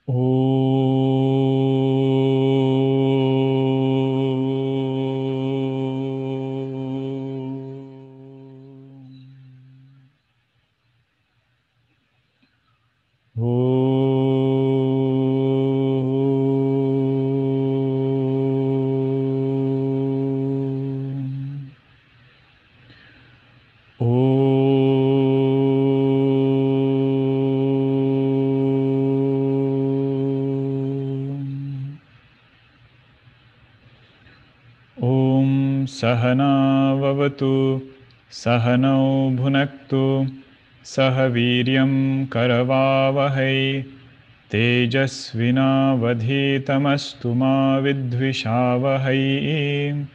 Om Sahana Vavatu Sahanau Bhunaktu Sahaviryam Karavavahai Tejasvinavadhitamastu ma vidvishavahai.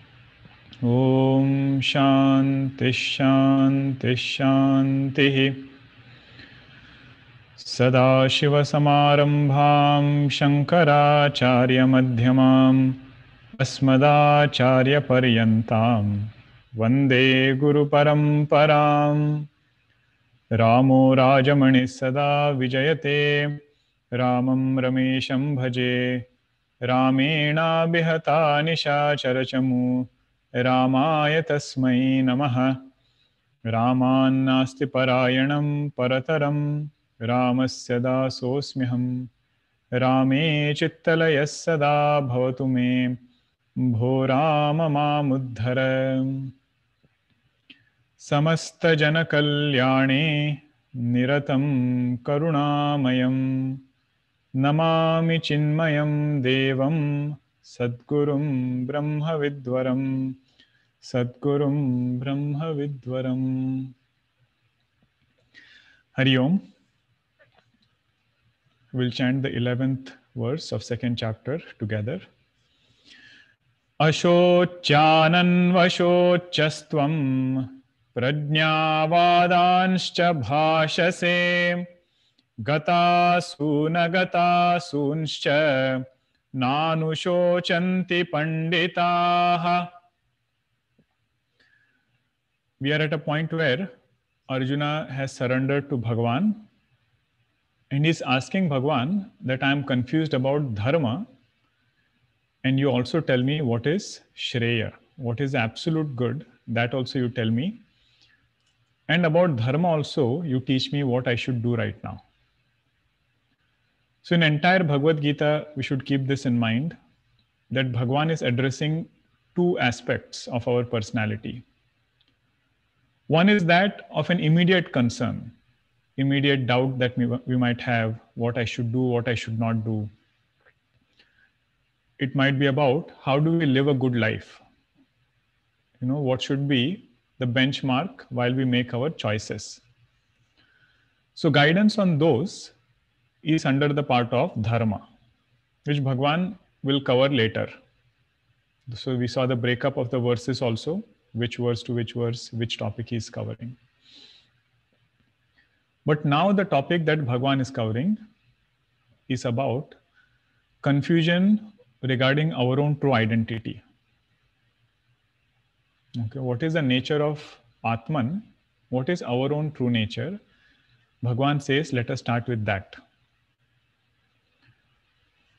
Om Shanti Shanti Shanti. Sadashivasamarambham Shankaracharya-madhyamam Asmadacharya-paryantam Vande Guru-paramparam. Ramo Rajamani Sada Vijayate Ramam Ramesham Bhaje Ramena Bihata Nishacharachamu Ramaya Tasmai Namaha. Ramannasti Parayanam Parataram Ramasya Dasosmyaham Rame Chittalaya Sada Bhavatu Me Bho Rama Mamuddhara. Samasta Jana Kalyane Niratam Karunamayam Namami Chinmayam Devam Sadgurum Brahma Vidwaram Sadgurum Brahma Vidwaram. Hari Om. We'll chant the 11th verse of second chapter together. Ashocchanan vashocchastvam prajñāvādanscha bhāshase gatāsūna gatāsūnscha nānushochanti panditāha. We are at a point where Arjuna has surrendered to Bhagavan and he's asking Bhagavan that I am confused about dharma, and you also tell me what is Shreya, what is absolute good, that also you tell me. And about dharma also, you teach me what I should do right now. So in entire Bhagavad Gita, we should keep this in mind, that Bhagavan is addressing two aspects of our personality. One is that of an immediate concern, immediate doubt that we might have, what I should do, what I should not do. It might be about how do we live a good life? What should be the benchmark while we make our choices? So guidance on those is under the part of dharma, which Bhagavan will cover later. So we saw the breakup of the verses also, which verse to which verse, which topic he is covering. But now the topic that Bhagavan is covering is about confusion regarding our own true identity. Okay, what is the nature of Atman? What is our own true nature? Bhagavan says, let us start with that.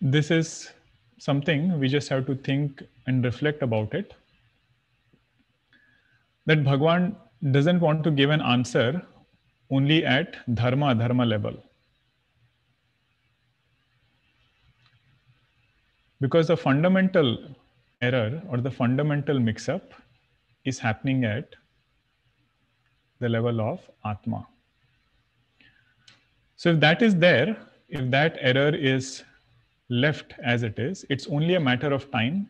This is something we just have to think and reflect about it. That Bhagavan doesn't want to give an answer only at dharma level. Because the fundamental error or the fundamental mix-up is happening at the level of Atma. So if that is there, if that error is left as it is, it's only a matter of time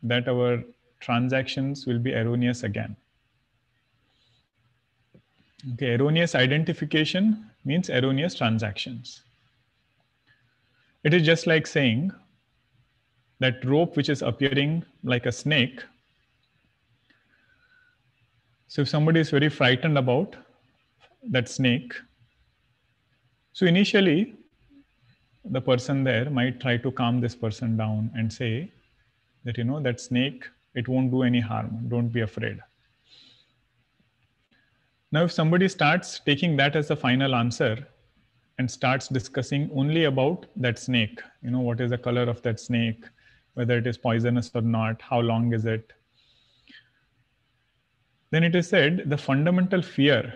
that our transactions will be erroneous again. Okay, erroneous identification means erroneous transactions. It is just like saying that rope which is appearing like a snake. So if somebody is very frightened about that snake, so initially the person there might try to calm this person down and say that, that snake, it won't do any harm, don't be afraid. Now if somebody starts taking that as the final answer and starts discussing only about that snake. What is the color of that snake, whether it is poisonous or not, how long is it. Then it is said the fundamental fear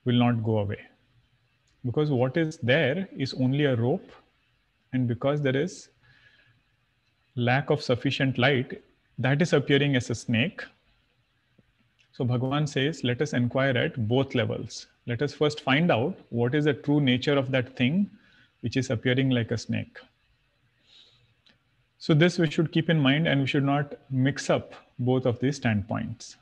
will not go away, because what is there is only a rope, and because there is lack of sufficient light, that is appearing as a snake. So Bhagavan says, let us inquire at both levels. Let us first find out what is the true nature of that thing which is appearing like a snake. So this we should keep in mind, and we should not mix up both of these standpoints.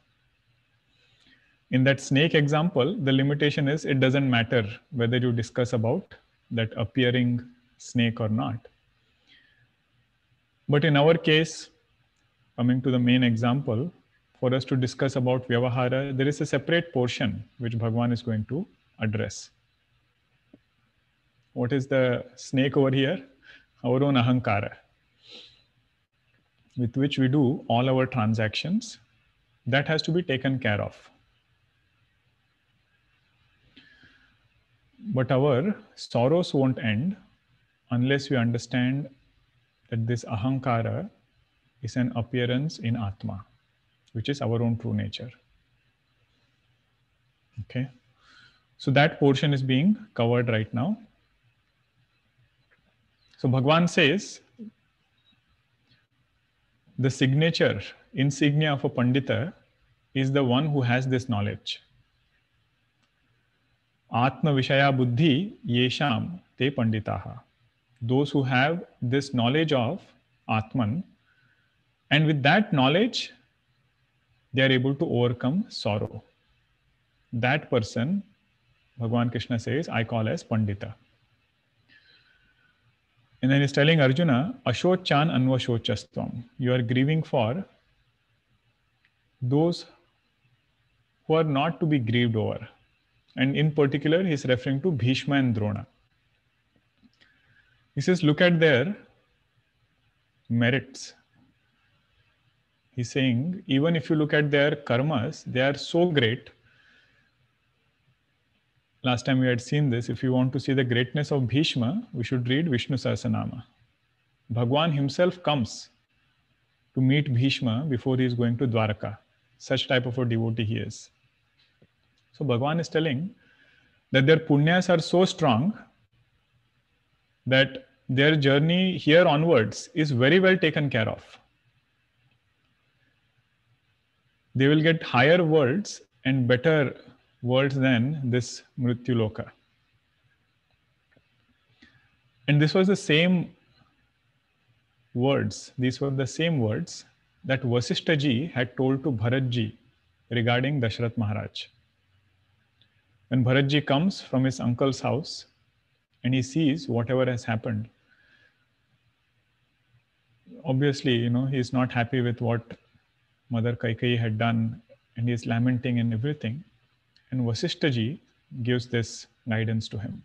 In that snake example, the limitation is it doesn't matter whether you discuss about that appearing snake or not. But in our case, coming to the main example, for us to discuss about Vyavahara, there is a separate portion which Bhagavan is going to address. What is the snake over here? Our own Ahankara, with which we do all our transactions. That has to be taken care of. But our sorrows won't end unless we understand that this Ahankara is an appearance in Atma, which is our own true nature. Okay. So that portion is being covered right now. So Bhagavan says, the signature, insignia of a Pandita is the one who has this knowledge. Atma Vishaya Buddhi Yesham Te Panditaha. Those who have this knowledge of Atman, and with that knowledge, they are able to overcome sorrow. That person, Bhagavan Krishna says, I call as Pandita. And then he's telling Arjuna, Ashochan Anvashochastvam. You are grieving for those who are not to be grieved over. And in particular, he's referring to Bhishma and Drona. He says, look at their merits. He's saying, even if you look at their karmas, they are so great. Last time we had seen this. If you want to see the greatness of Bhishma, we should read Vishnu Sahasranama. Bhagwan himself comes to meet Bhishma before he is going to Dwaraka. Such type of a devotee he is. So Bhagwan is telling that their punyas are so strong that their journey here onwards is very well taken care of. They will get higher worlds and better worlds than this Mrityu Loka. And this was the same words, these were the same words that Vasishtha ji had told to Bharat ji regarding Dashrath Maharaj. When Bharat ji comes from his uncle's house and he sees whatever has happened, obviously, he is not happy with what Mother Kaikeyi had done, and he is lamenting and everything. And Vasishtha ji gives this guidance to him.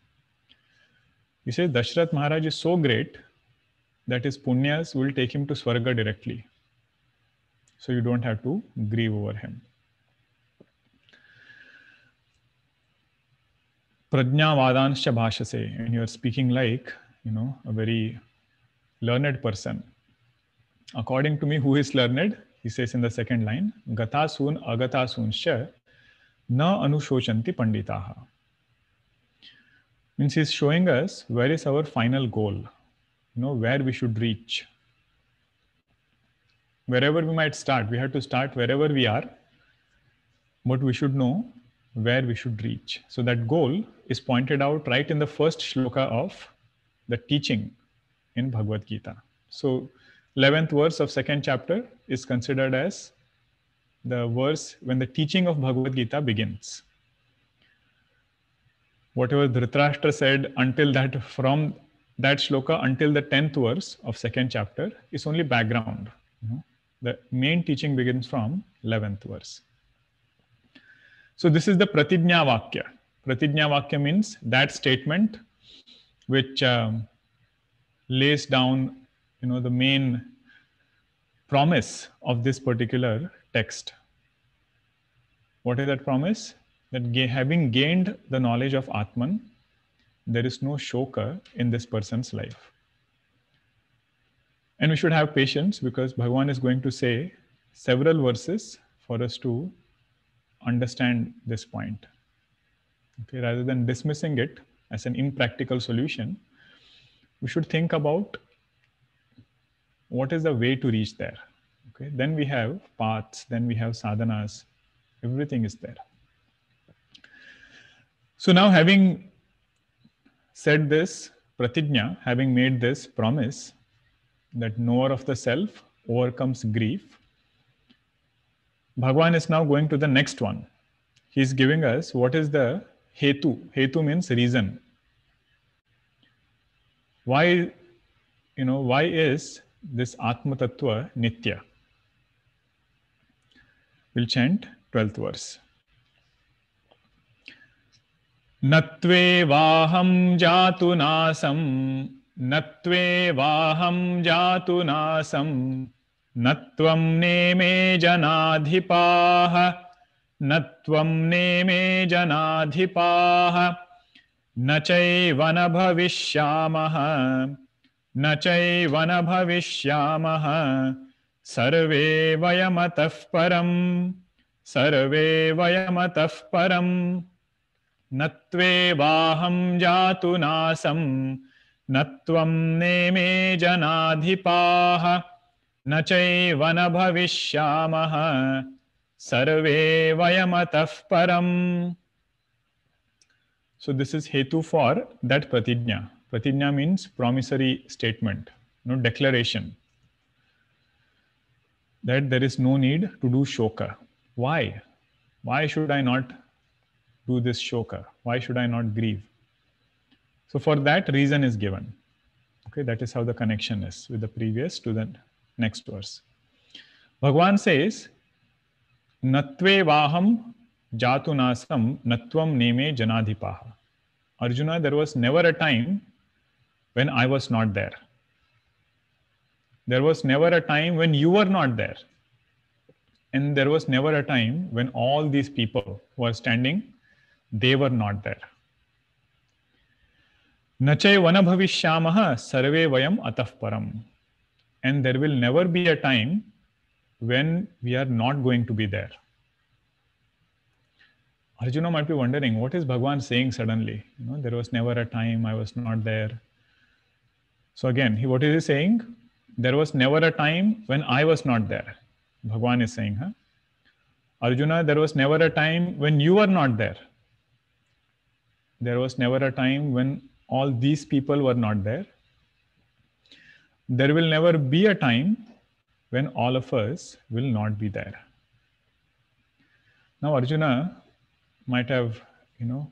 He says, Dashrath Maharaj is so great that his punyas will take him to Swarga directly. So you don't have to grieve over him. Prajna Vadanscha Bhashase, and you are speaking like, a very learned person. According to me, who is learned? He says in the second line, Gatasun Agatasuncha Na Anushochanti Panditaha. Means he's showing us where is our final goal, where we should reach. Wherever we might start, we have to start wherever we are, but we should know where we should reach. So that goal is pointed out right in the first shloka of the teaching in Bhagavad Gita. So 11th verse of second chapter is considered as the verse when the teaching of Bhagavad Gita begins. Whatever Dhritarashtra said until that, from that shloka until the 10th verse of second chapter is only background. The main teaching begins from 11th verse. So this is the Pratijna Vakya. Pratijna Vakya means that statement which lays down, the main promise of this particular text. What is that promise? That having gained the knowledge of Atman, there is no shoka in this person's life. And we should have patience because Bhagavan is going to say several verses for us to understand this point. Okay, rather than dismissing it as an impractical solution, we should think about what is the way to reach there. Okay, then we have paths, then we have sadhanas, everything is there. So now, having said this pratigna, having made this promise that knower of the self overcomes grief, Bhagavan is now going to the next one. He is giving us what is the hetu. Hetu means reason. Why is this Atma Tattva Nitya? We'll chant 12th verse. Natve vaham jatu nasam, natve vaham jatu nasam, natvam neme janadhipaha, natvam neme janadhipaha, nachayvana bhavishyamaha, nachayvana bhavishyamaha, sarve vayamatah param, sarve vayamatah param. Natve vaham jatu nasam, natvam neme janadhipaha, nachayvana bhavishyamaha, sarve vayamatah param. So this is hetu for that pratigna. Pratigna means promissory statement, declaration. That there is no need to do shoka. Why? Why should I not do this shoka? Why should I not grieve? So for that, reason is given. Okay, that is how the connection is with the previous to the next verse. Bhagavan says, Natve vaham jatu nasam natvam neme janadhipaha. Arjuna, there was never a time when I was not there. There was never a time when you were not there. And there was never a time when all these people who are standing, they were not there. Nachay vana bhavishyamaha sarve vayam atah param. And there will never be a time when we are not going to be there. Arjuna might be wondering, what is Bhagavan saying suddenly? There was never a time I was not there. So again, what is he saying? There was never a time when I was not there. Bhagavan is saying, Arjuna, there was never a time when you were not there. There was never a time when all these people were not there. There will never be a time when all of us will not be there. Now Arjuna might have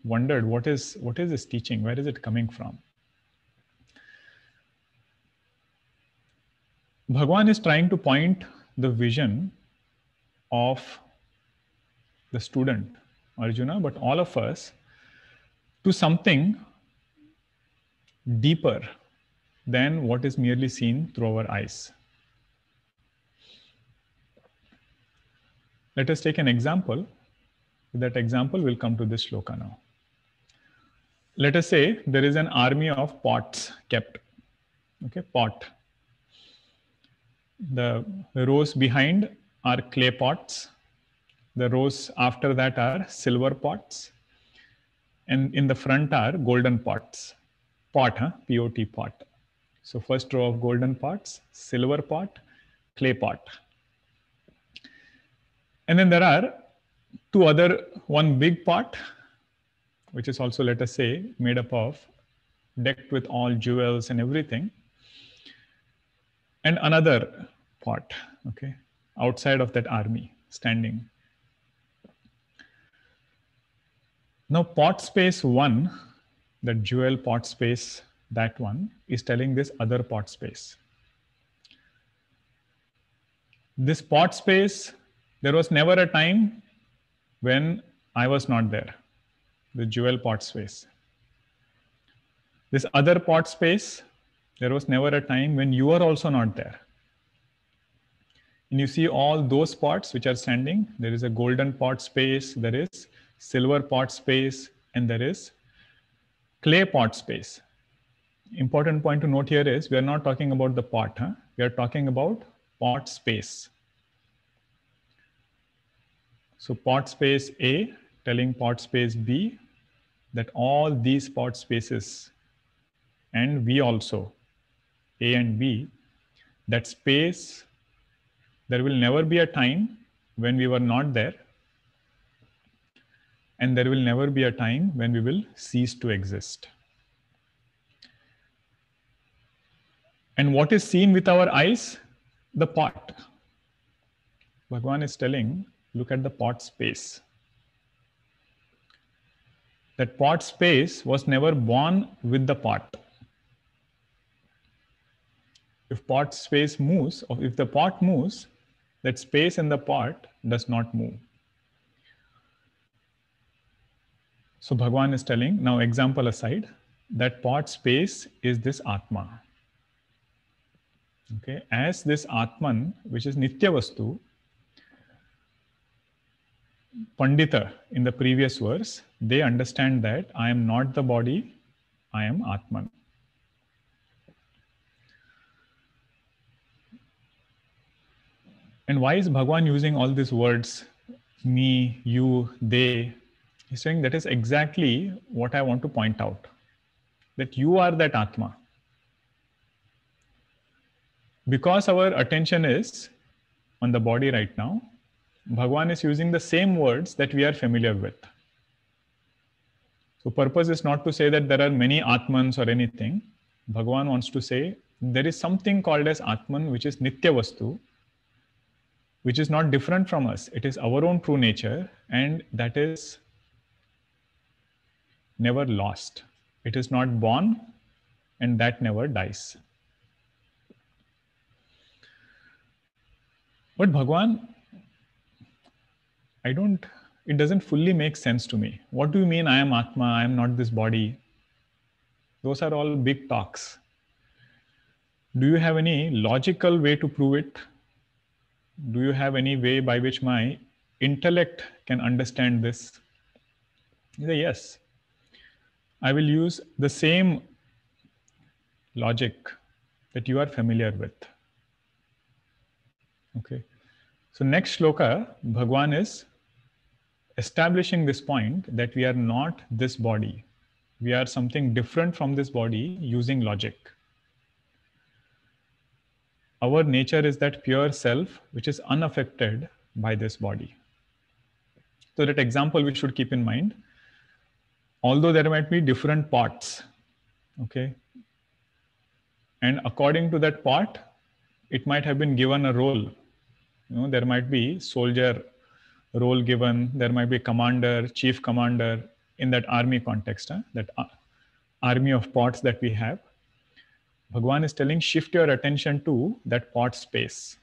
wondered, what is this teaching? Where is it coming from? Bhagavan is trying to point the vision of the student, Arjuna, but all of us, to something deeper than what is merely seen through our eyes. Let us take an example. With that example, we'll come to this shloka now. Let us say there is an army of pots kept. Okay, pot. The rows behind are clay pots. The rows after that are silver pots. And in the front are golden pots. Pot, P-O-T, pot. So first row of golden pots, silver pot, clay pot. And then there are two other, one big pot, which is also, let us say, made up of, decked with all jewels and everything. And another pot, okay, outside of that army, standing. Now pot space 1, the jewel pot space, that one, is telling this other pot space. This pot space, there was never a time when I was not there, the jewel pot space. This other pot space, there was never a time when you are also not there. And you see all those pots which are standing, there is a golden pot space, there is silver pot space, and there is clay pot space. Important point to note here is we are not talking about the pot. We are talking about pot space. So pot space A telling pot space B that all these pot spaces and V also, A and B, that space, there will never be a time when we were not there, and there will never be a time when we will cease to exist. And what is seen with our eyes? The pot. Bhagavan is telling, look at the pot space. That pot space was never born with the pot. If pot space moves, or if the pot moves, that space in the pot does not move. So Bhagavan is telling, now example aside, that pot space is this Atma. Okay, as this Atman, which is Nitya Vastu, Pandita in the previous verse, they understand that I am not the body, I am Atman. And why is Bhagavan using all these words, me, you, they? He's saying that is exactly what I want to point out, that you are that Atma. Because our attention is on the body right now, Bhagavan is using the same words that we are familiar with. So purpose is not to say that there are many Atmans or anything. Bhagavan wants to say there is something called as Atman, which is Nitya Vastu, which is not different from us. It is our own true nature, and that is never lost. It is not born, and that never dies. But Bhagavan, it doesn't fully make sense to me. What do you mean I am Atma, I am not this body? Those are all big talks. Do you have any logical way to prove it? Do you have any way by which my intellect can understand this? He said, yes. I will use the same logic that you are familiar with. Okay. So next shloka, Bhagavan is establishing this point that we are not this body. We are something different from this body using logic. Our nature is that pure self which is unaffected by this body. So that example we should keep in mind. Although there might be different pots, okay, and according to that pot, it might have been given a role. There might be soldier role given, there might be commander, chief commander in that army context, that army of pots that we have. Bhagavan is telling, shift your attention to that pot space.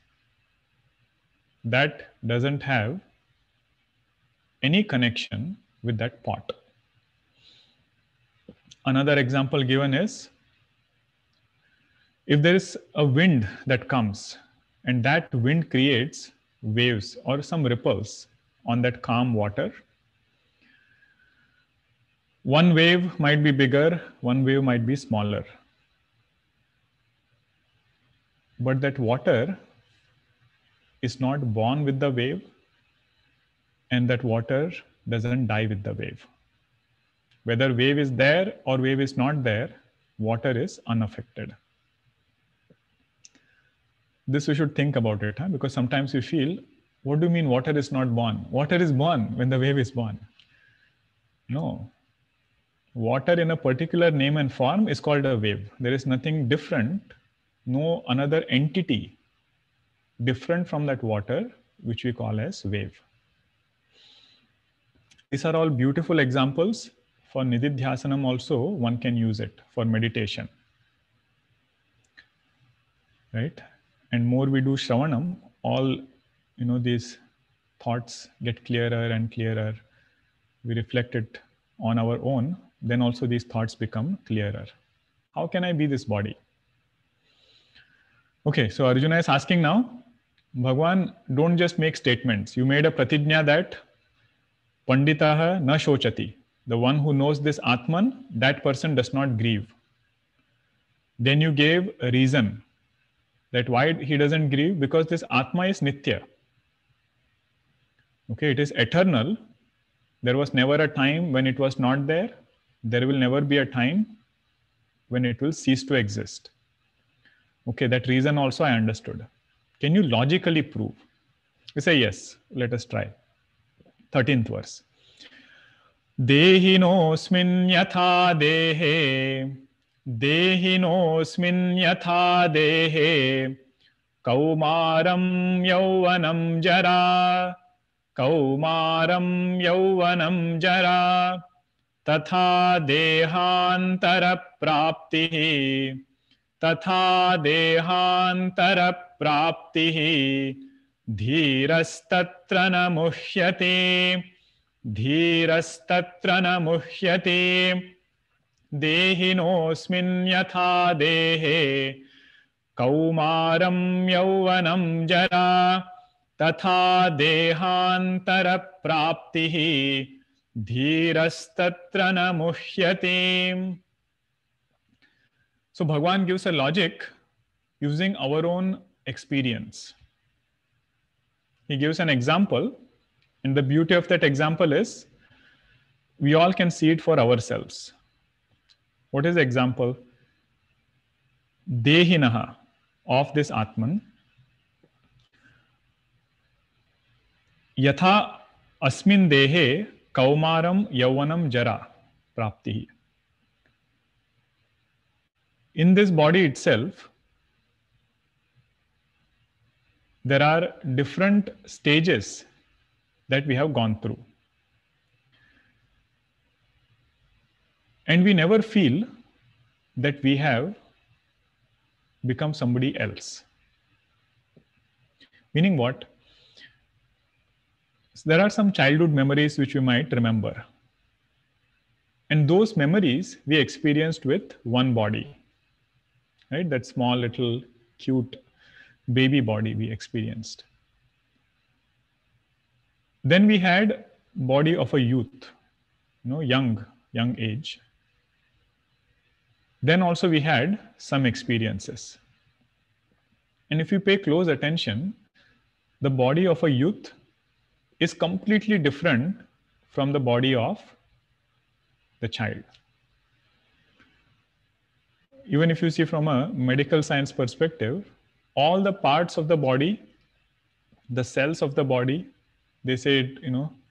That doesn't have any connection with that pot. Another example given is, if there is a wind that comes and that wind creates waves or some ripples on that calm water, one wave might be bigger, one wave might be smaller. But that water is not born with the wave, and that water doesn't die with the wave. Whether wave is there or wave is not there, water is unaffected. This we should think about it, because sometimes we feel, what do you mean water is not born? Water is born when the wave is born. No. Water in a particular name and form is called a wave. There is nothing different, no another entity different from that water, which we call as wave. These are all beautiful examples. For Nididhyasanam also, one can use it for meditation. Right? And more we do Shravanam, all these thoughts get clearer and clearer. We reflect it on our own, then also these thoughts become clearer. How can I be this body? Okay, so Arjuna is asking now, Bhagavan, don't just make statements. You made a pratijna that Panditaha na shochati. the one who knows this Atman, that person does not grieve. Then you gave a reason that why he doesn't grieve, because this Atma is Nitya. Okay, it is eternal. There was never a time when it was not there. There will never be a time when it will cease to exist. Okay, that reason also I understood. Can you logically prove? We say yes. Let us try. 13th verse. Dehinosmin yatha dehe, dehinosmin yatha dehe, kaumaram yauvanam jara, kaumaram yauvanam jara, tatha dehantara praptihi, tatha dehantara praptihi, धीरस्तत्र न मुह्यते, धीरस्तत्र न मुह्यते, देहिनोऽस्मिन् यथा देहे, कौमारं यौवनं जरा, तथा देहान्तरप्राप्तिः, धीरस्तत्र न मुह्यते. So Bhagavan gives a logic using our own experience. He gives an example, and the beauty of that example is we all can see it for ourselves. What is the example? Dehinaha, of this Atman, yatha asmin dehe kaumaram yauvanam jara praptihi. In this body itself, there are different stages that we have gone through. And we never feel that we have become somebody else. Meaning what? There are some childhood memories which we might remember. And those memories we experienced with one body. Right? That small little cute baby body we experienced. Then we had body of a youth, young age. Then also we had some experiences. And if you pay close attention, the body of a youth is completely different from the body of the child. Even if you see from a medical science perspective, all the parts of the body, the cells of the body, they say it,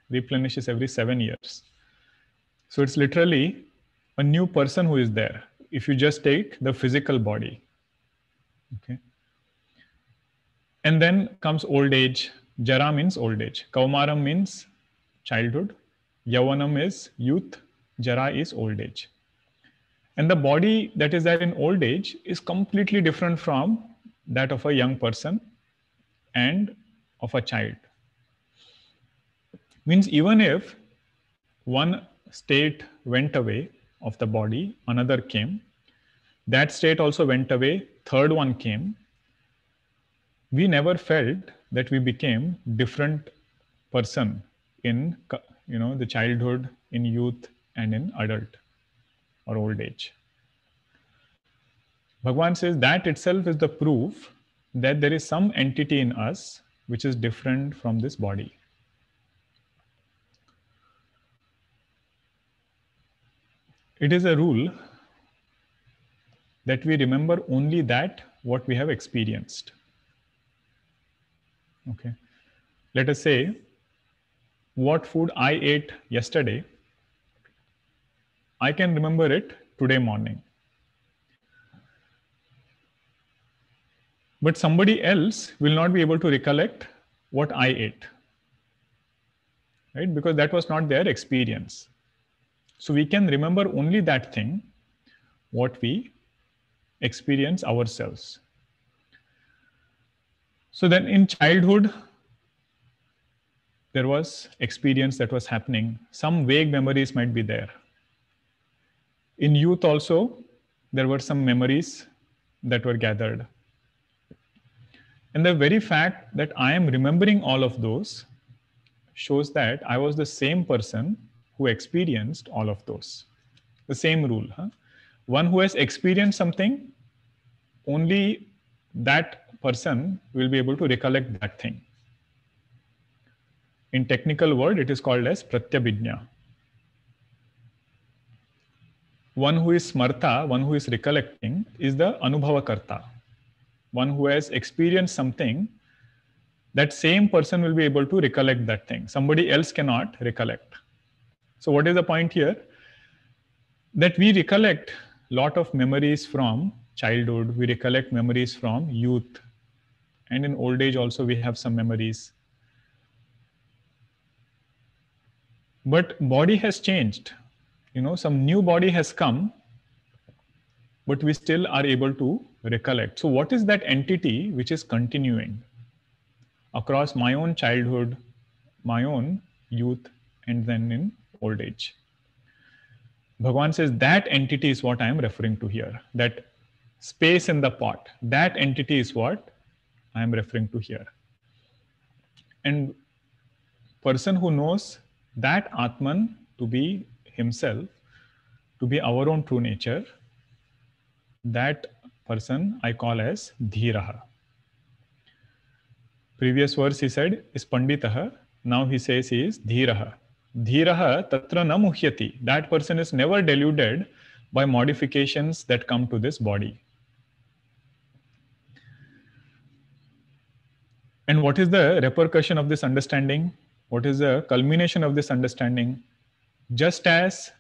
replenishes every 7 years. So it's literally a new person who is there. If you just take the physical body, okay. And then comes old age. Jara means old age. Kaumaram means childhood. Yauvanam is youth. Jara is old age. And the body that is there in old age is completely different from that of a young person and of a child. Means even if one state went away of the body, another came, that state also went away, third one came, we never felt that we became different person in the childhood, in youth, and in adult or old age. Bhagavan says that itself is the proof that there is some entity in us which is different from this body. It is a rule that we remember only that what we have experienced. Okay. Let us say what food I ate yesterday, I can remember it today morning. But somebody else will not be able to recollect what I ate, right? Because that was not their experience. So we can remember only that thing, what we experience ourselves. So then in childhood, there was experience that was happening. Some vague memories might be there. In youth also, there were some memories that were gathered. And the very fact that I am remembering all of those shows that I was the same person who experienced all of those. The same rule. Huh? One who has experienced something, only that person will be able to recollect that thing. In technical word, it is called as pratyabhijna. One who is smarta, one who is recollecting, is the anubhavakarta. One who has experienced something, that same person will be able to recollect that thing. Somebody else cannot recollect. So what is the point here? That we recollect lot of memories from childhood, we recollect memories from youth, and in old age also we have some memories. But body has changed. Some new body has come, but we still are able to recollect. So what is that entity which is continuing across my own childhood, my own youth, and then in old age? Bhagavan says that entity is what I am referring to here. That space in the pot, that entity is what I am referring to here. And person who knows that Atman to be himself, to be our own true nature, that person I call as Dhiraha. Previous verse he said is Panditaha. Now he says he is Dhiraha. Dhiraha tatra na muhyati. That person is never deluded by modifications that come to this body. And what is the repercussion of this understanding? What is the culmination of this understanding? Just as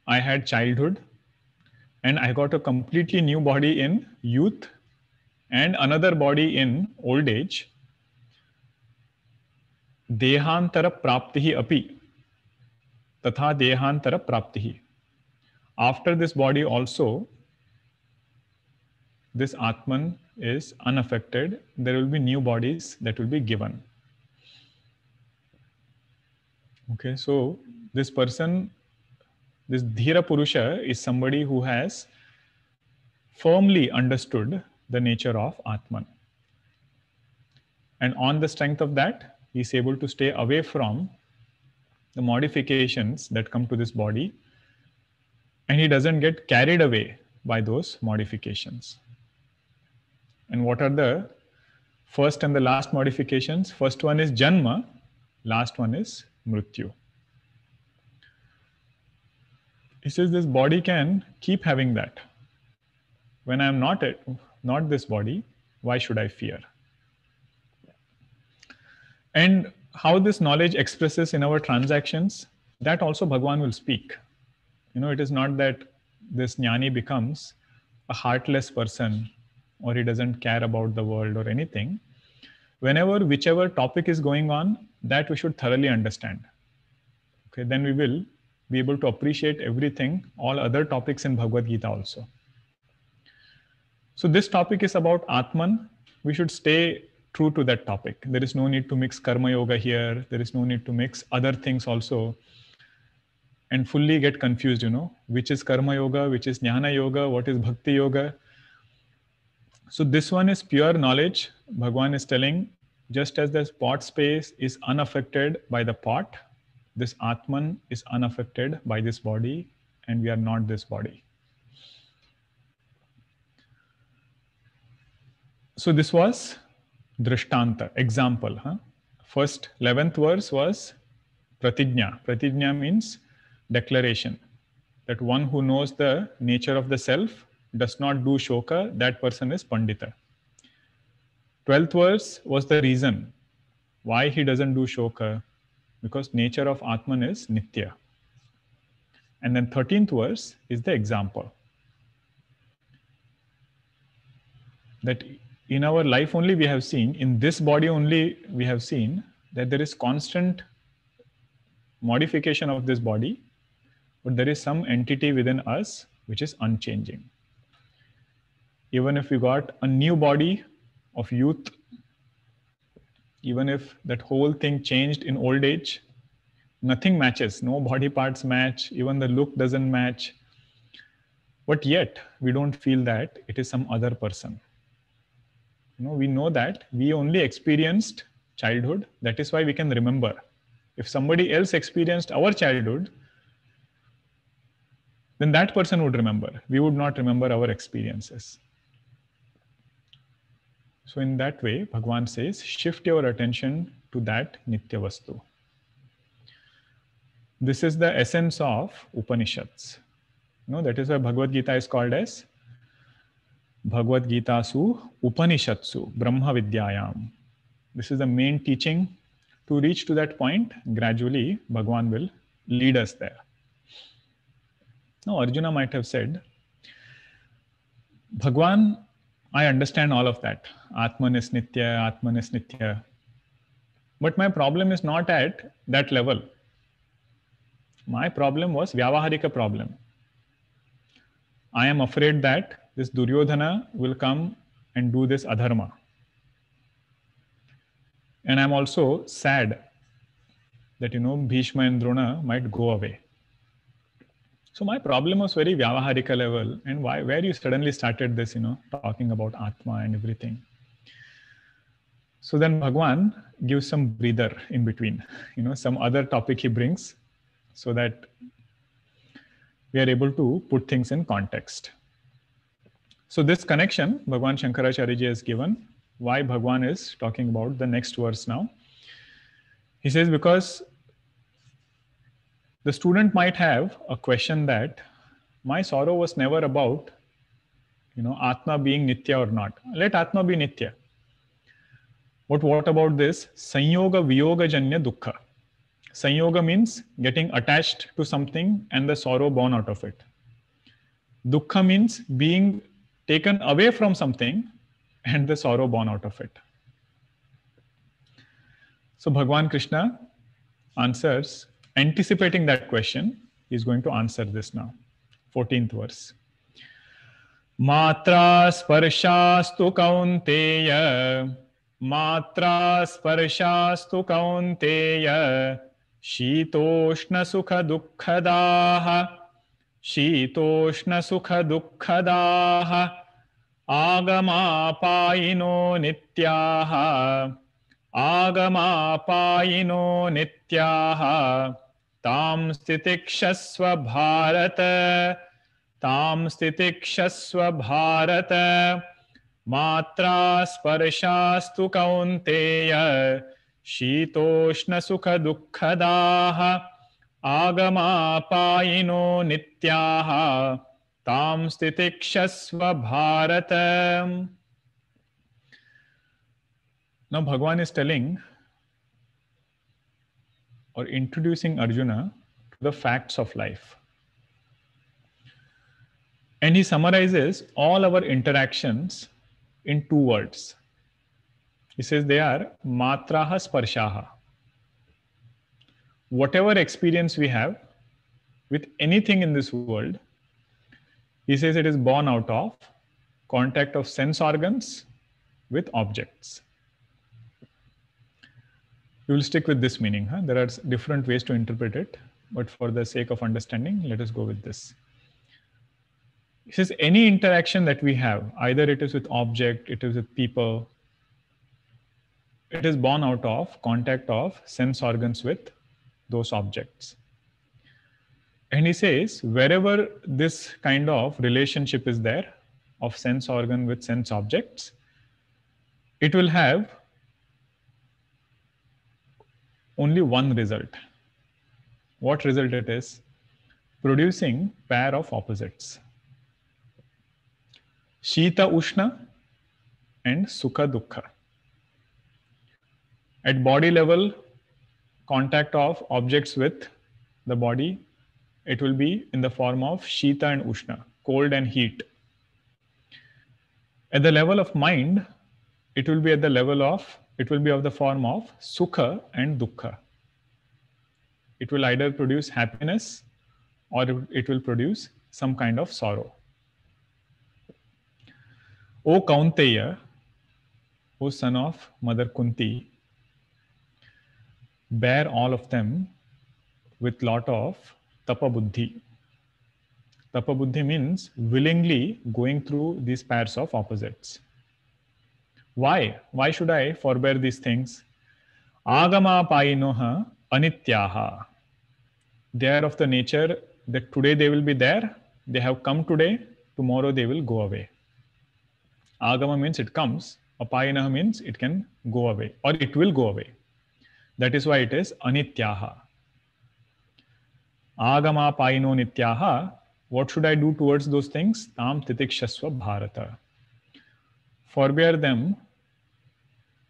I had childhood and I got a completely new body in youth and another body in old age, dehantara praptihi api tatha dehantara praptihi. After this body also, this Atman is unaffected. There will be new bodies that will be given. Okay, so this person, this Dhira Purusha is somebody who has firmly understood the nature of Atman. And on the strength of that, he is able to stay away from the modifications that come to this body, and he doesn't get carried away by those modifications. And what are the first and the last modifications? First one is Janma, last one is Mrityu. He says this body can keep having that. When I am not this body, why should I fear? And how this knowledge expresses in our transactions, that also Bhagavan will speak. It is not that this jnani becomes a heartless person or he doesn't care about the world or anything. Whenever, whichever topic is going on, that we should thoroughly understand. Okay, then we will be able to appreciate everything, all other topics in Bhagavad Gita also. So this topic is about Atman. We should stay true to that topic. There is no need to mix Karma Yoga here. There is no need to mix other things also and fully get confused, which is Karma Yoga, which is Jnana Yoga, what is Bhakti Yoga. So this one is pure knowledge. Bhagavan is telling, just as the pot space is unaffected by the pot, this Atman is unaffected by this body, and we are not this body. So this was Drishtanta, example. First 11th verse was Pratijna. Pratijna means declaration, that one who knows the nature of the self does not do shoka, that person is Pandita. 12th verse was the reason why he doesn't do shoka, because nature of Atman is Nitya. And then 13th verse is the example. That in our life only we have seen, in this body only we have seen that there is constant modification of this body, but there is some entity within us which is unchanging. Even if we got a new body of youth, even if that whole thing changed in old age, nothing matches, no body parts match, even the look doesn't match. But yet we don't feel that it is some other person. We know that we only experienced childhood. That is why we can remember. If somebody else experienced our childhood, then that person would remember. We would not remember our experiences. So in that way, Bhagwan says, shift your attention to that Nitya Vastu. This is the essence of Upanishads. That is why Bhagavad Gita is called as Bhagavad Gita Su Upanishatsu Brahma Vidyayam. This is the main teaching. To reach to that point, gradually Bhagwan will lead us there. Now Arjuna might have said, Bhagwan, I understand all of that. Atman is Nitya, Atman is Nitya. But my problem is not at that level. My problem was Vyavaharika problem. I am afraid that this Duryodhana will come and do this adharma. And I'm also sad that, Bhishma and Drona might go away. So my problem was very Vyavaharika level, and where you suddenly started this, talking about Atma and everything. So then Bhagwan gives some breather in between, some other topic he brings so that we are able to put things in context. So this connection, Bhagwan Shankaracharya ji has given, why Bhagwan is talking about the next verse now. He says, because the student might have a question that my sorrow was never about, Atma being Nitya or not. Let Atma be Nitya. But what about this Sanyoga Viyoga Janya Dukkha? Sanyoga means getting attached to something and the sorrow born out of it. Dukkha means being taken away from something and the sorrow born out of it. So Bhagwan Krishna answers, anticipating that question, he is going to answer this now. 14th verse. Matra sparshastu kaunteya, Matra sparshastu kaunteya, Shitoshna sukha dukkhadaha, Shitoshna sukha dukkhadaha, Agama-payino nityaha, Agama-payino nityaha, Tam stitikshasva bharata, Tam stitikshasva bharata, Matra sparshastu kaunteya, Shitoshna sukha dukkhadaha, Agama-payino nityaha, Tam stitikshasva bharata. Now Bhagwan is telling or introducing Arjuna to the facts of life. And he summarizes all our interactions in 2 words. He says they are matraha sparshaha. Whatever experience we have with anything in this world, he says it is born out of contact of sense organs with objects. We will stick with this meaning. There are different ways to interpret it, but for the sake of understanding, let us go with this. He says any interaction that we have, either it is with object, it is with people, it is born out of contact of sense organs with those objects. And he says wherever this kind of relationship is there of sense organ with sense objects, it will have only one result. What result it is? Producing pair of opposites. Shita Ushna and Sukha Dukkha. At body level, contact of objects with the body, it will be in the form of Shita and Ushna, cold and heat. At the level of mind, it will be of the form of Sukha and Dukkha. It will either produce happiness or it will produce some kind of sorrow. O Kaunteya, O son of Mother Kunti, bear all of them with lot of tapa buddhi. Tapa buddhi means willingly going through these pairs of opposites. Why? Why should I forbear these things? Agama painoha Anityaha. They are of the nature that today they will be there, they have come today, tomorrow they will go away. Agama means it comes, apayanaha means it can go away or it will go away. That is why it is anityaha. Agama payino nityaha. What should I do towards those things? Tam titikshasva bharata. Forbear them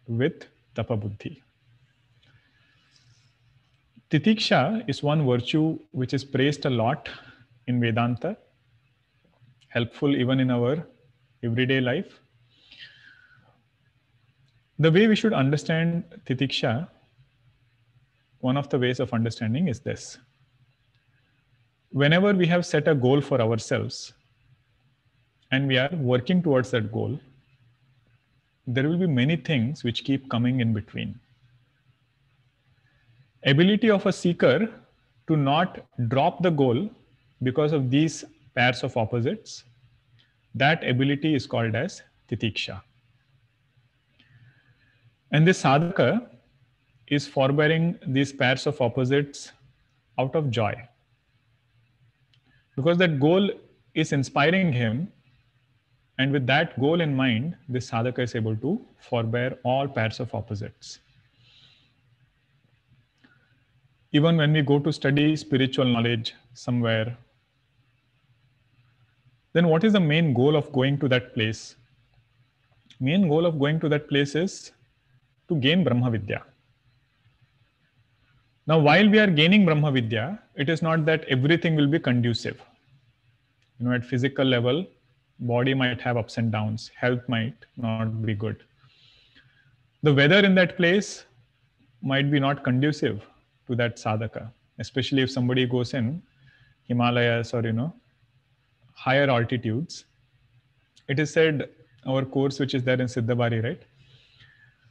with tapabuddhi. Titiksha is one virtue which is praised a lot in Vedanta, helpful even in our everyday life. The way we should understand Titiksha, one of the ways of understanding is this. Whenever we have set a goal for ourselves and we are working towards that goal, there will be many things which keep coming in between. Ability of a seeker to not drop the goal because of these pairs of opposites, that ability is called as titiksha. And this sadhaka is forbearing these pairs of opposites out of joy. Because that goal is inspiring him, and with that goal in mind, this sadhaka is able to forbear all pairs of opposites. Even when we go to study spiritual knowledge somewhere, then what is the main goal of going to that place? Main goal of going to that place is to gain Brahma Vidya. Now, while we are gaining Brahma Vidya, it is not that everything will be conducive. At physical level, body might have ups and downs, health might not be good. The weather in that place might be not conducive to that sadhaka, especially if somebody goes in Himalayas or higher altitudes. It is said, our course which is there in Siddhabari, right?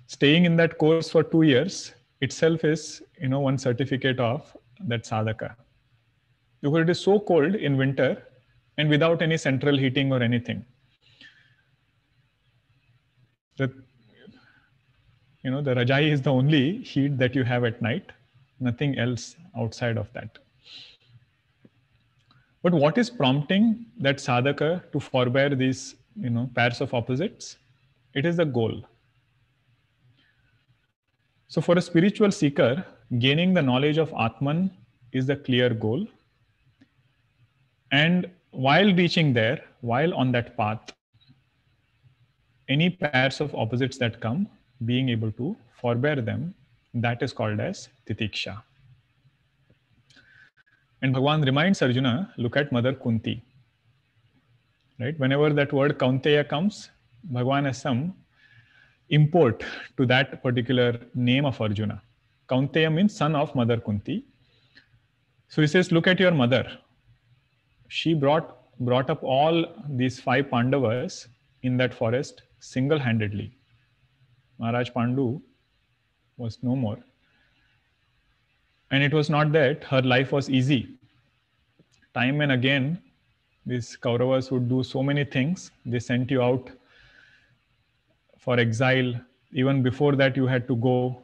Staying in that course for 2 years itself is one certificate of that sadhaka. Because it is so cold in winter and without any central heating or anything. The Rajai is the only heat that you have at night, nothing else outside of that. But what is prompting that sadhaka to forbear these pairs of opposites? It is the goal. So for a spiritual seeker, gaining the knowledge of Atman is the clear goal. And while reaching there, while on that path, any pairs of opposites that come, being able to forbear them, that is called as titiksha. And Bhagavan reminds Arjuna, look at Mother Kunti. Right? Whenever that word Kaunteya comes, Bhagavan has some import to that particular name of Arjuna. Kaunteya means son of Mother Kunti. So he says, look at your mother. She brought up all these 5 Pandavas in that forest single-handedly. Maharaj Pandu was no more. And it was not that her life was easy. Time and again, these Kauravas would do so many things. They sent you out for exile. Even before that, you had to go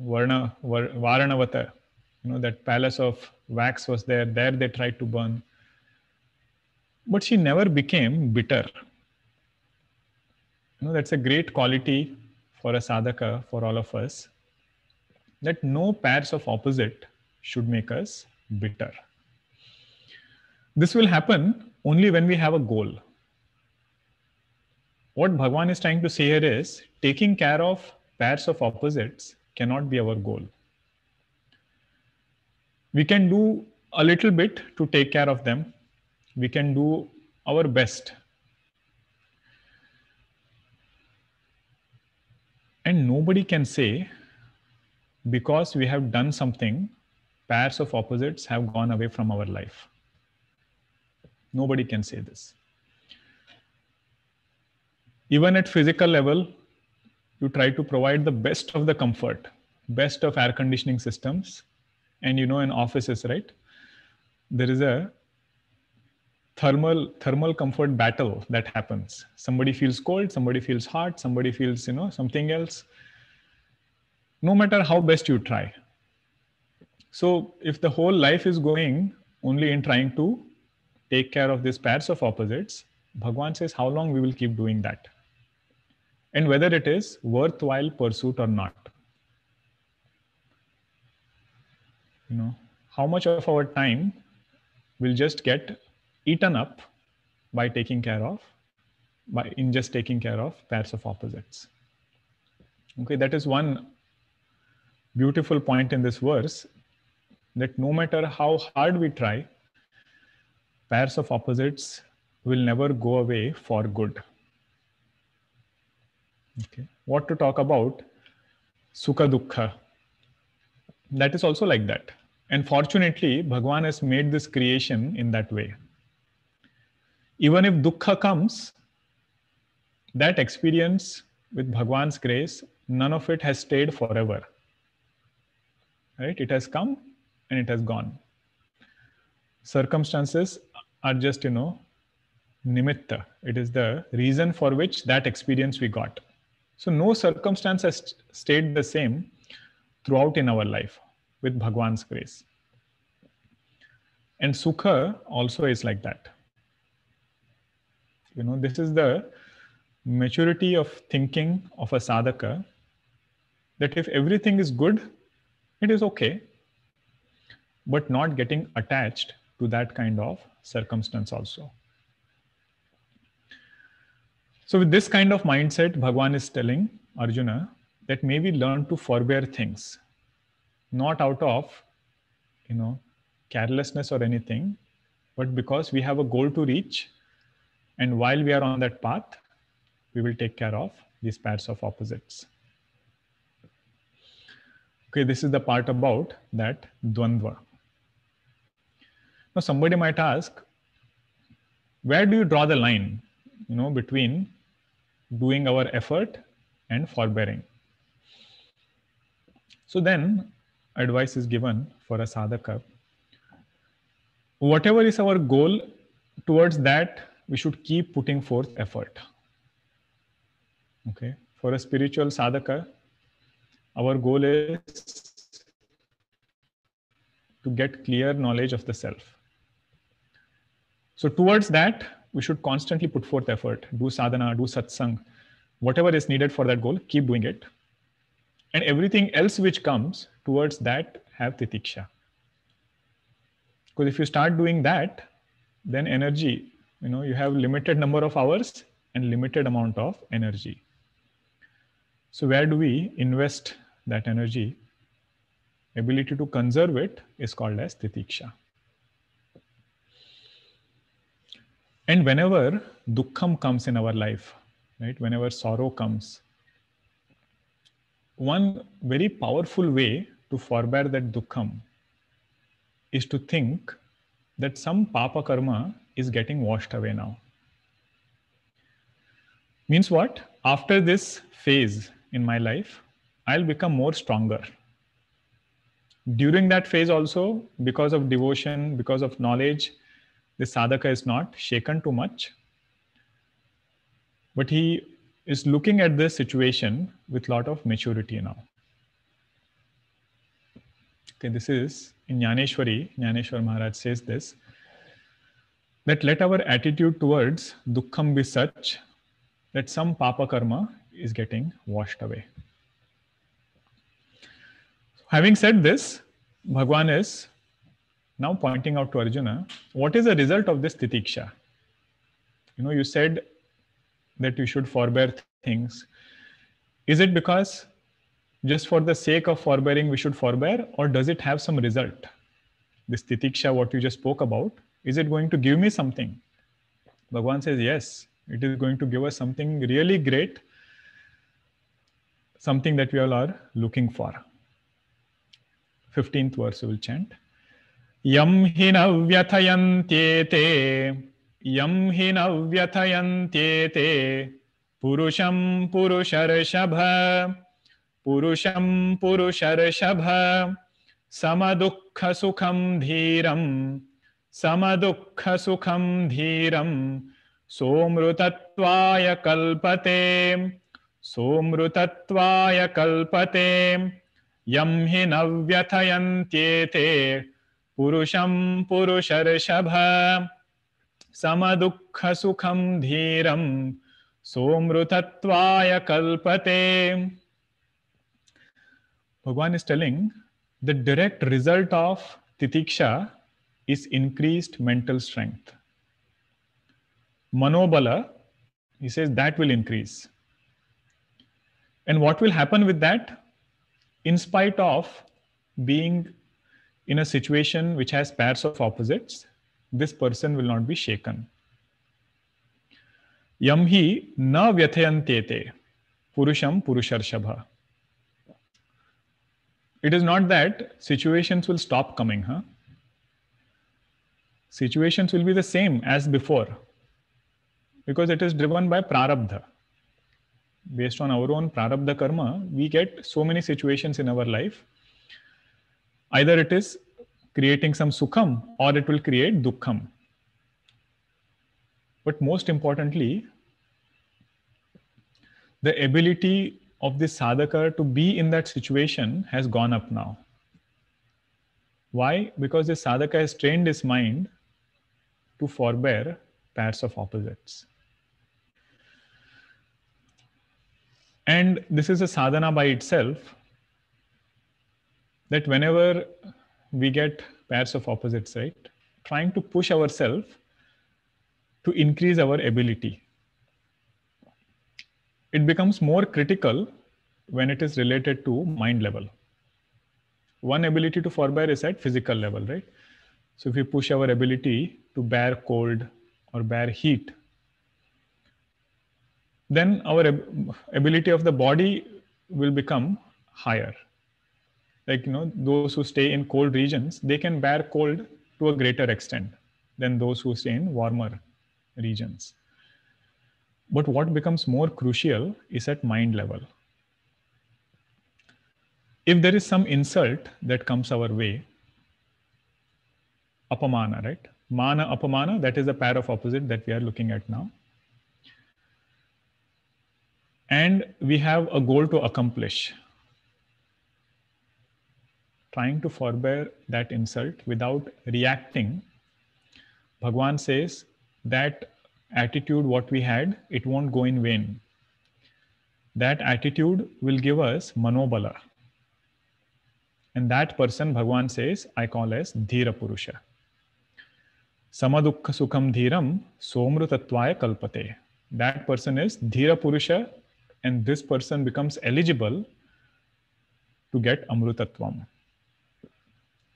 Varanavata. That palace of wax was there. There they tried to burn. But she never became bitter. That's a great quality for a sadhaka, for all of us, that no pairs of opposite should make us bitter. This will happen only when we have a goal. What Bhagavan is trying to say here is, taking care of pairs of opposites cannot be our goal. We can do a little bit to take care of them. We can do our best. And nobody can say, because we have done something, pairs of opposites have gone away from our life. Nobody can say this. Even at physical level, you try to provide the best of the comfort, best of air conditioning systems. And in offices, right, there is a thermal comfort battle that happens. Somebody feels cold, somebody feels hot, somebody feels something else. No matter how best you try, So if the whole life is going only in trying to take care of these pairs of opposites, Bhagwan says how long we will keep doing that, and whether it is worthwhile pursuit or not. How much of our time will just get eaten up by just taking care of pairs of opposites. Okay, that is one beautiful point in this verse, that no matter how hard we try, pairs of opposites will never go away for good. Okay. What to talk about Sukha Dukkha? That is also like that. And fortunately, Bhagwan has made this creation in that way. Even if Dukkha comes, that experience with Bhagwan's grace, none of it has stayed forever. Right? It has come and it has gone. Circumstances are just, nimitta. It is the reason for which that experience we got. So no circumstance has stayed the same throughout in our life with Bhagwan's grace. And Sukha also is like that. This is the maturity of thinking of a sadhaka, that if everything is good, it is okay, but not getting attached to that kind of circumstance also. So with this kind of mindset, Bhagwan is telling Arjuna that maybe learn to forbear things, not out of, carelessness or anything, but because we have a goal to reach, and while we are on that path, we will take care of these pairs of opposites. Okay, this is the part about that dvandva. Now somebody might ask, where do you draw the line, between doing our effort and forbearing? So then advice is given for a sadhaka. Whatever is our goal, towards that we should keep putting forth effort. Okay, for a spiritual sadhaka, our goal is to get clear knowledge of the self. So towards that, we should constantly put forth effort, do sadhana, do satsang, whatever is needed for that goal, keep doing it. And everything else which comes towards that, have titiksha. Because if you start doing that, then energy, you have limited number of hours and limited amount of energy. So where do we invest that energy? Ability to conserve it is called as titiksha. And whenever dukkham comes in our life, right, whenever sorrow comes, one very powerful way to forbear that dukkham is to think that some papa karma is getting washed away now. Means what? After this phase in my life, I'll become more stronger. During that phase also, because of devotion, because of knowledge, the sadhaka is not shaken too much. But he is looking at this situation with a lot of maturity now. Okay, this is in Jnaneshwari. Jnaneshwar Maharaj says this, that let our attitude towards dukkham be such that some papa karma is getting washed away. Having said this, Bhagwan is now pointing out to Arjuna, what is the result of this titiksha? You said that you should forbear things. Is it because just for the sake of forbearing we should forbear, or does it have some result? This titiksha, what you just spoke about, is it going to give me something? Bhagwan says, yes, it is going to give us something really great, something that we all are looking for. 15th verse we will chant. Yam hina vyathayantyete, yam hina vyathayantyete, purusham purusharashabha, purusham purusharashabha, samadukha sukham dhiram, samadukha sukham dhiram, somrutattvaya kalpate, somrutattvaya kalpate, Yam hi navyathayantyete purusham purusharashabha samadukha sukham dhiram somrutatvaya kalpate. Bhagwan is telling the direct result of titiksha is increased mental strength. Manobala, he says, that will increase. And what will happen with that? In spite of being in a situation which has pairs of opposites, this person will not be shaken. Yam hi na vyathayantete purusham purusharshabha. It is not that situations will stop coming, huh? Situations will be the same as before because it is driven by prarabdha. Based on our own prarabdha karma, we get so many situations in our life. Either it is creating some sukham or it will create dukkham. But most importantly, the ability of this sadhaka to be in that situation has gone up now. Why? Because this sadhaka has trained his mind to forbear pairs of opposites. And this is a sadhana by itself, that whenever we get pairs of opposites, right, trying to push ourselves to increase our ability. It becomes more critical when it is related to mind level. One ability to forbear is at physical level, right? So if we push our ability to bear cold or bear heat, then our ability of the body will become higher. Like, those who stay in cold regions, they can bear cold to a greater extent than those who stay in warmer regions. But what becomes more crucial is at mind level. If there is some insult that comes our way, apamana, right? Mana, apamana, that is the pair of opposite that we are looking at now. And we have a goal to accomplish. Trying to forbear that insult without reacting, Bhagwan says that attitude what we had, it won't go in vain. That attitude will give us manobala. And that person, Bhagwan says, I call as Dhira Purusha. Samadukha Sukham Dhiram Somrutatvaya Kalpate. That person is Dhira Purusha, and this person becomes eligible to get Amrutatvam.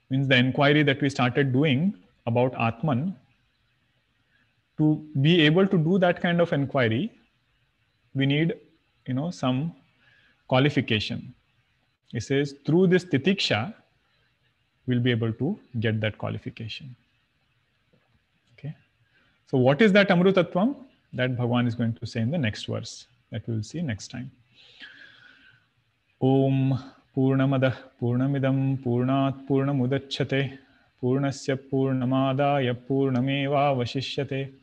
Means the inquiry that we started doing about Atman, to be able to do that kind of inquiry, we need, some qualification. He says, through this titiksha, we'll be able to get that qualification. Okay. So what is that Amrutatvam? That Bhagwan is going to say in the next verse that we will see next time. Om Purnamadah Purnamidam Purnat Purnamudachyate Purnasya Purnamadaya Purnameva Vashishyate.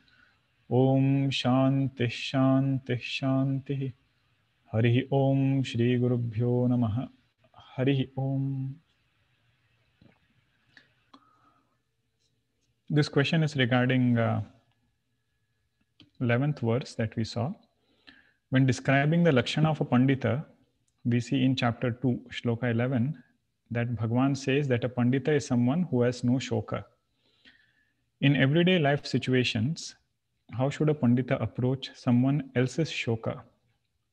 Om Shanti Shanti Shanti. Hari Om Shri Gurubhyo Namaha. Hari Om. This question is regarding 11th verse that we saw. When describing the Lakshana of a Pandita, we see in chapter 2, Shloka 11, that Bhagwan says that a Pandita is someone who has no shoka. In everyday life situations, how should a Pandita approach someone else's shoka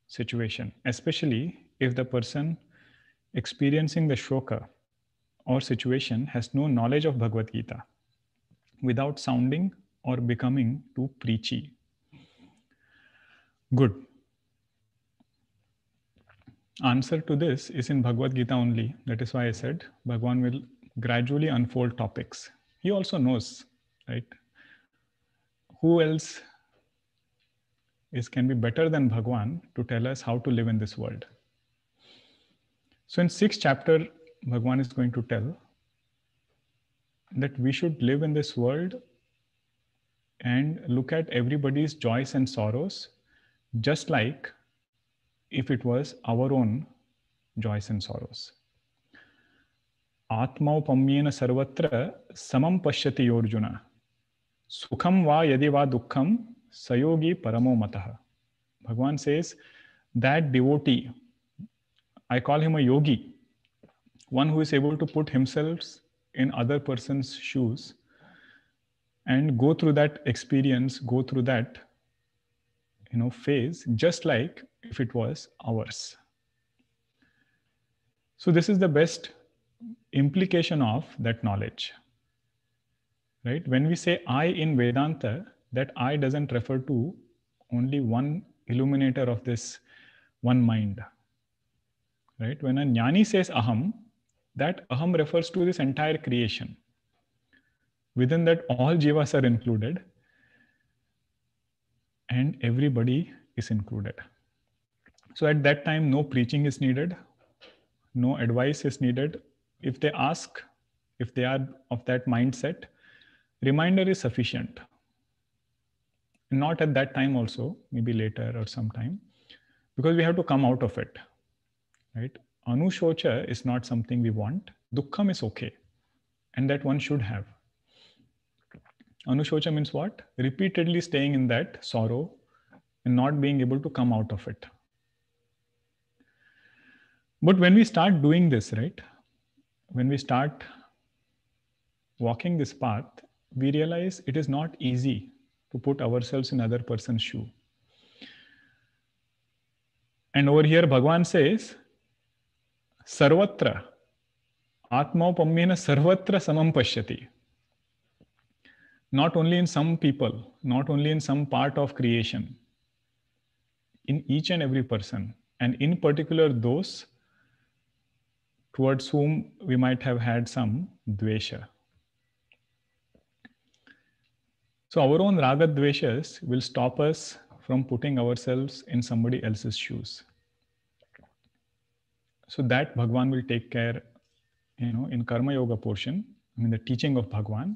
situation, especially if the person experiencing the shoka or situation has no knowledge of Bhagavad Gita, without sounding or becoming too preachy? Good. Answer to this is in Bhagavad Gita only. That is why I said Bhagwan will gradually unfold topics. He also knows, right? Who else can be better than Bhagwan to tell us how to live in this world? So in 6th chapter, Bhagwan is going to tell that we should live in this world and look at everybody's joys and sorrows just like if it was our own joys and sorrows. Atmaupamyena sarvatra samam pashyati yorjuna. Sukham va yadi va dukkham sayogi paramo matah. Bhagavan says that devotee, I call him a yogi, one who is able to put himself in other person's shoes and go through that experience, go through that phase, just like if it was ours. So this is the best implication of that knowledge, right? When we say I in Vedanta, that I doesn't refer to only one illuminator of this one mind, right? When a jnani says aham, that aham refers to this entire creation. Within that, all jivas are included and everybody is included. So at that time, no preaching is needed, no advice is needed. If they ask, if they are of that mindset, reminder is sufficient. Not at that time also, maybe later or sometime, because we have to come out of it, right? Anushocha is not something we want. Dukkham is okay, and that one should have. Anushocha means what? Repeatedly staying in that sorrow and not being able to come out of it. But when we start doing this, right? When we start walking this path, we realize it is not easy to put ourselves in other person's shoe. And over here, Bhagavan says, Sarvatra, Atmaupamyena sarvatra samam pashyati. Not only in some people, not only in some part of creation, in each and every person, and in particular those towards whom we might have had some dvesha. So our own raga dveshas will stop us from putting ourselves in somebody else's shoes. So that Bhagavan will take care, in Karma Yoga portion, the teaching of Bhagavan.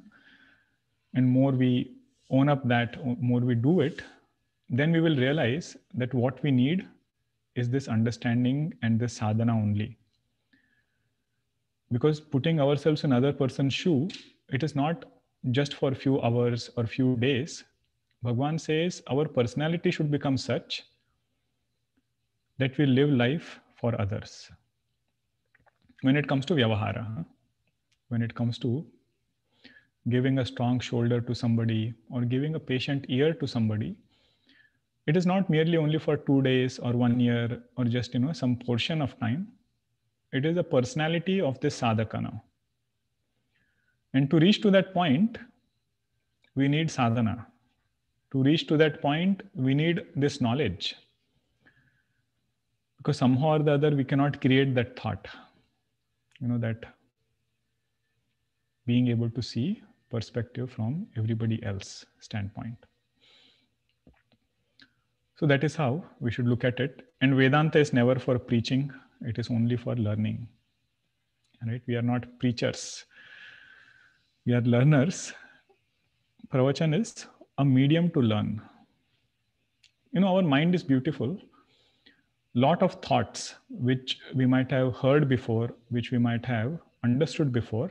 And more we own up that, more we do it, then we will realize that what we need is this understanding and this sadhana only. Because putting ourselves in another person's shoe, it is not just for a few hours or few days. Bhagavan says our personality should become such that we live life for others. When it comes to vyavahara, when it comes to giving a strong shoulder to somebody or giving a patient ear to somebody, it is not merely only for 2 days or 1 year or just some portion of time. It is the personality of this sadhaka now. And to reach to that point, we need sadhana. To reach to that point, we need this knowledge. Because somehow or the other, we cannot create that thought. That being able to see perspective from everybody else's standpoint. So that is how we should look at it. And Vedanta is never for preaching. It is only for learning. Right? We are not preachers. We are learners. Pravachan is a medium to learn. Our mind is beautiful. Lot of thoughts which we might have heard before, which we might have understood before,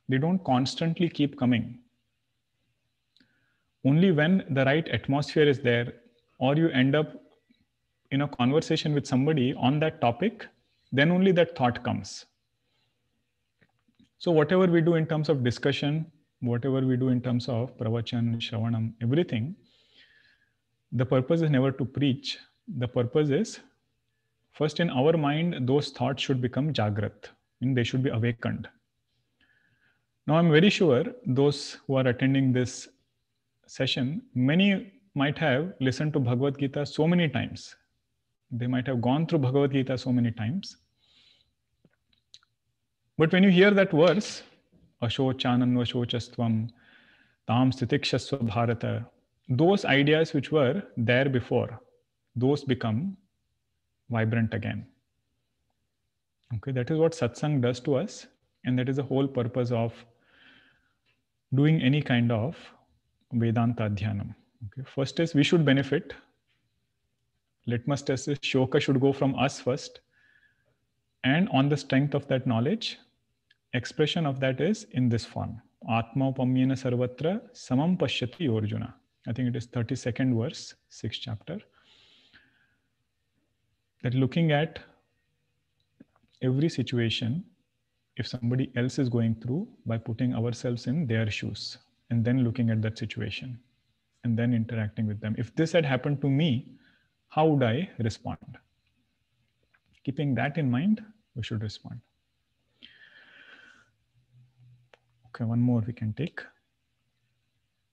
they don't constantly keep coming. Only when the right atmosphere is there, or you end up in a conversation with somebody on that topic, then only that thought comes. So whatever we do in terms of discussion, whatever we do in terms of pravachan, shravanam, everything, the purpose is never to preach. The purpose is, first in our mind, those thoughts should become jagrat, and they should be awakened. Now I'm very sure those who are attending this session, many might have listened to Bhagavad Gita so many times. They might have gone through Bhagavad Gita so many times. But when you hear that verse, Ashochananvashochastvam, Tam Stitikshasva Bharata, those ideas which were there before, those become vibrant again. Okay, that is what satsang does to us, and that is the whole purpose of doing any kind of Vedanta Dhyanam. Okay, first is we should benefit. Litmus test is shoka should go from us first, and on the strength of that knowledge, expression of that is in this form. Atma upamyena sarvatra samam pashyati Arjuna. I think it is 32nd verse, 6th chapter. That looking at every situation, if somebody else is going through, by putting ourselves in their shoes and then looking at that situation and then interacting with them. If this had happened to me, how would I respond? Keeping that in mind, we should respond. Okay, one more we can take.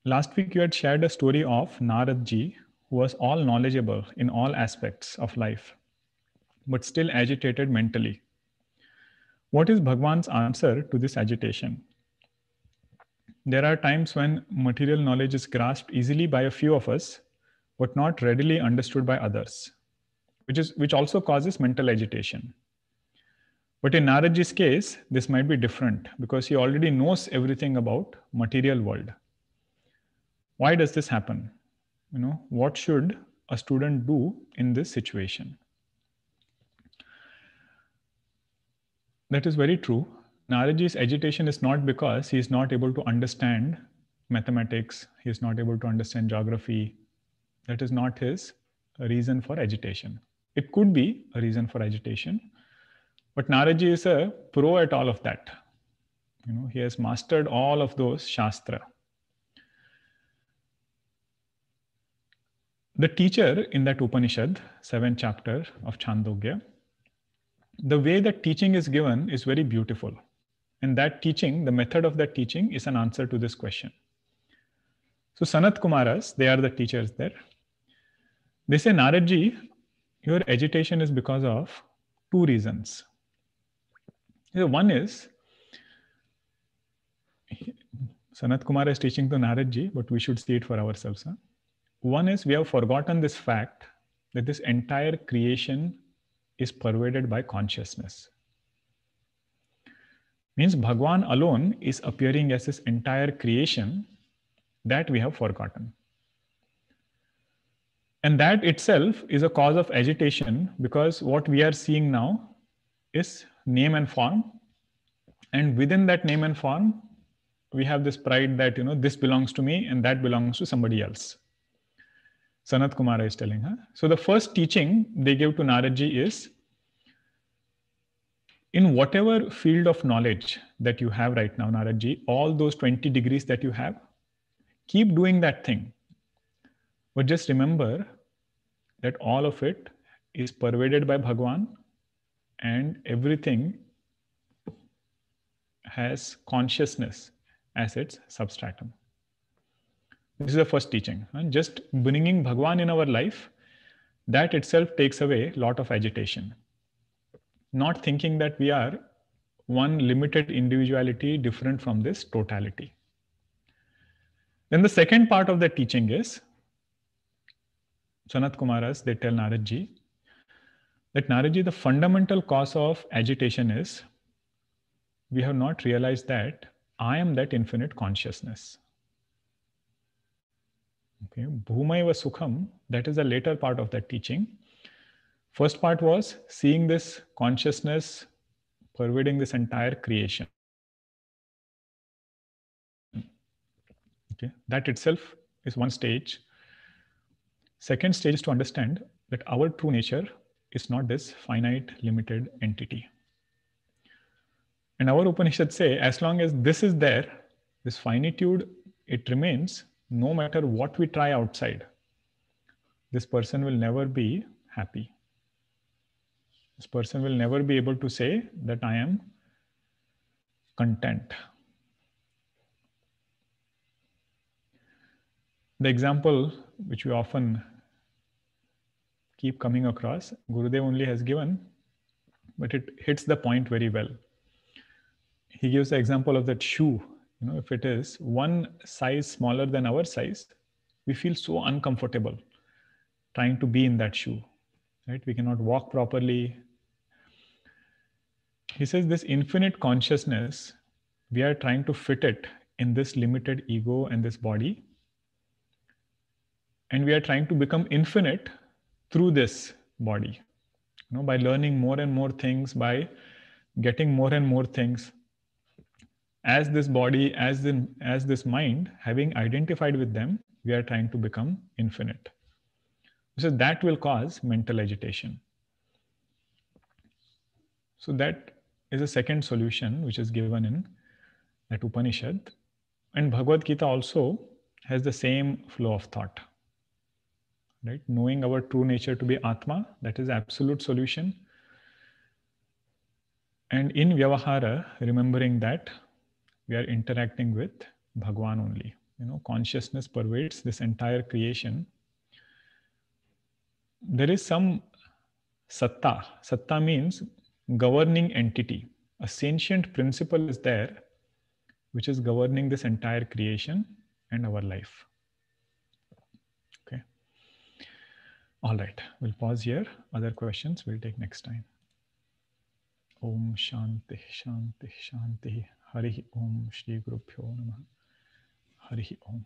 Last week you had shared a story of Narad ji, who was all knowledgeable in all aspects of life, but still agitated mentally. What is Bhagwan's answer to this agitation? There are times when material knowledge is grasped easily by a few of us, but not readily understood by others, which also causes mental agitation. But in Naradji's case, this might be different because he already knows everything about material world. Why does this happen? What should a student do in this situation? That is very true. Naradji's agitation is not because he is not able to understand mathematics, he is not able to understand geography. That is not his reason for agitation. It could be a reason for agitation, but Naradji is a pro at all of that. He has mastered all of those Shastra. The teacher in that Upanishad, 7th chapter of Chandogya, the way that teaching is given is very beautiful. And that teaching, the method of that teaching is an answer to this question. So Sanat Kumaras, they are the teachers there. They say, Naradji, your agitation is because of two reasons. One is, Sanat Kumara is teaching to Naradji, but we should see it for ourselves. One is, we have forgotten this fact that this entire creation is pervaded by consciousness. Means Bhagwan alone is appearing as this entire creation that we have forgotten. And that itself is a cause of agitation, because what we are seeing now is name and form. And within that name and form, we have this pride that, this belongs to me and that belongs to somebody else. Sanat Kumara is telling her. So the first teaching they give to Naradji is, in whatever field of knowledge that you have right now, Naradji, all those 20 degrees that you have, keep doing that thing. But just remember that all of it is pervaded by Bhagwan, and everything has consciousness as its substratum. This is the first teaching. And just bringing Bhagwan in our life, that itself takes away a lot of agitation. Not thinking that we are one limited individuality different from this totality. Then the second part of the teaching is, Sanat Kumaras, they tell Naradji, that Naradji, the fundamental cause of agitation is, we have not realized that I am that infinite consciousness. Okay, Bhumaiva Sukham, that is the later part of that teaching. First part was seeing this consciousness pervading this entire creation. Okay, that itself is one stage. Second stage is to understand that our true nature is not this finite, limited entity. And our Upanishads say, as long as this is there, this finitude, it remains, no matter what we try outside. This person will never be happy. This person will never be able to say that I am content. The example which we often keep coming across, Gurudev only has given, but it hits the point very well. He gives the example of that shoe. If it is one size smaller than our size, we feel so uncomfortable trying to be in that shoe, right? We cannot walk properly. He says this infinite consciousness, we are trying to fit it in this limited ego and this body. And we are trying to become infinite through this body, by learning more and more things, by getting more and more things. as this body, as this mind, having identified with them, we are trying to become infinite. So that will cause mental agitation. So that is a second solution which is given in that Upanishad. And Bhagavad Gita also has the same flow of thought. Right? Knowing our true nature to be Atma, that is absolute solution. And in Vyavahara, remembering that we are interacting with Bhagwan only. Consciousness pervades this entire creation. There is some satta. Satta means governing entity. A sentient principle is there which is governing this entire creation and our life. Okay. All right. We'll pause here. Other questions we'll take next time. Om Shanti Shanti Shanti. Hari Om Shri Guru Pyo Namah. Hari Om.